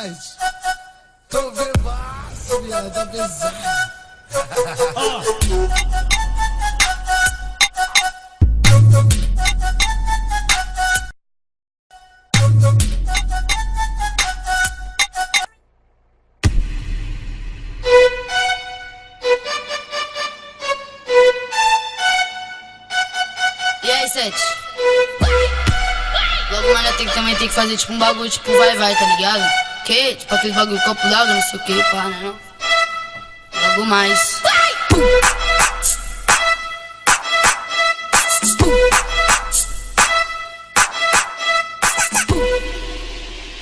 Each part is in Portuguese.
7. Tô bebaço, viado, tá pesado. E aí, 7? Logo, mano, também tem que fazer tipo um bagulho, tipo vai, tá ligado? Que? Tipo aquele bagulho copo d'água, não sei o que, pá, né? Não? Logo mais.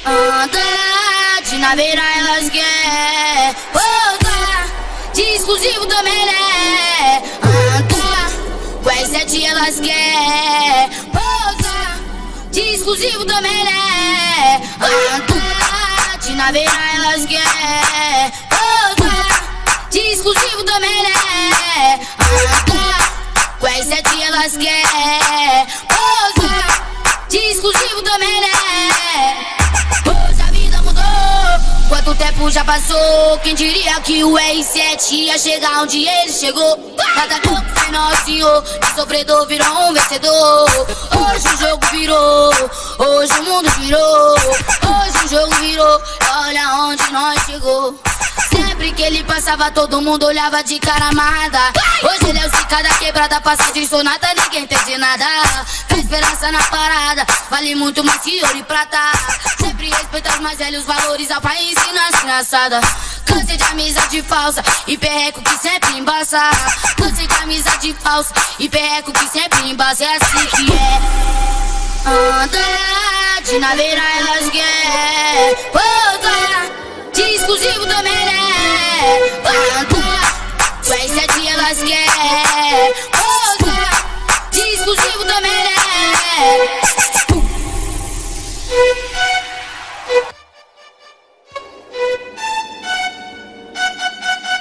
Anda de naveira, elas querem voltar de exclusivo também, né? Anda com as 7, elas querem voltar de exclusivo também, né? Anda de naveira, elas querem voltar de exclusivo também, né? Anda com as 7, elas querem voltar de exclusivo também, né? Quanto tempo já passou, quem diria que o R7 ia chegar onde ele chegou? Cada corpo foi nosso senhor, e sofredor virou um vencedor. Hoje o jogo virou, hoje o mundo virou. Hoje o jogo virou, olha onde nós chegou. Sempre que ele passava, todo mundo olhava de cara amarrada. Hoje ele é o Zica da quebrada, passa de sonata, ninguém entende nada. Tem esperança na parada, vale muito mais que ouro e prata. Sempre respeita os mais velhos, valores ao país e nas criançadas. Cansei de amizade falsa e perreco que sempre embaça. Cansei de amizade falsa e perreco que sempre embaça. É assim que é. Anda de naveira, elas querem voltar de exclusivo também, né? Anda com as 7, elas querem voltar de exclusivo também, né?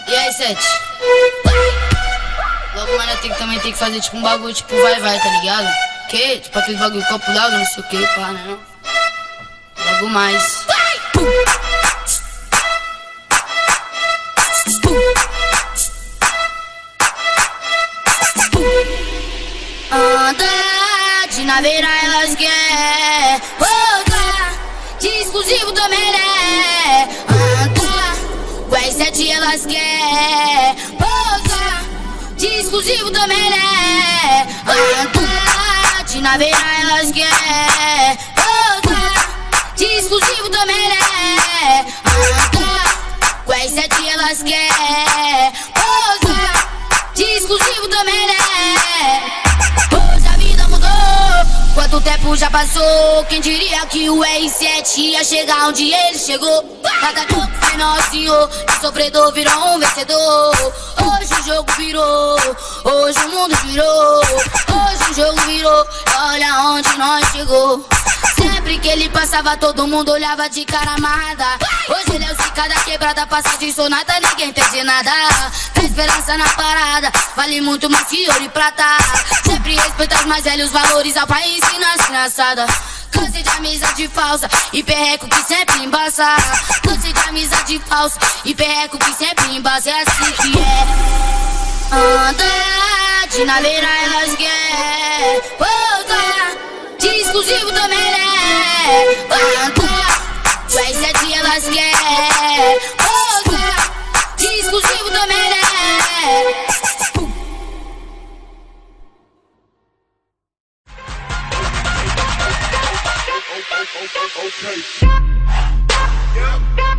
E aí, 7? Logo, mano, também tem que fazer tipo um bagulho, tipo vai, tá ligado? Que? Tipo aquele bagulho copo d'água, não sei o que, pá, né? Não? Logo mais. Anda de naveira, elas querem voltar de exclusivo também, né? Anda com as 7, elas querem voltar de exclusivo também, né? Anda de naveira, elas querem voltar de exclusivo também, né? Anda com as 7, elas querem voltar de exclusivo também, né? Quanto tempo já passou, quem diria que o R7 ia chegar onde ele chegou? Cada corpo foi nosso senhor, e sofredor virou um vencedor. Hoje o jogo virou, hoje o mundo virou. Hoje o jogo virou, olha onde nós chegou. Sempre que ele passava, todo mundo olhava de cara amarrada. Hoje ele é o Zica da quebrada, passa de sonata, ninguém entende nada. Tem esperança na parada, vale muito mais que ouro e prata. Sempre respeita os mais velhos, valores ao país e nas criançadas. Cansei de amizade falsa e perreco que sempre embaça. Cansei de amizade falsa e perreco que sempre embaça. É assim que é. Anda de naveira, elas querem voltar de exclusivo também, né? Anda com as 7, elas querem voltar de exclusivo também, né? Okay. Yeah.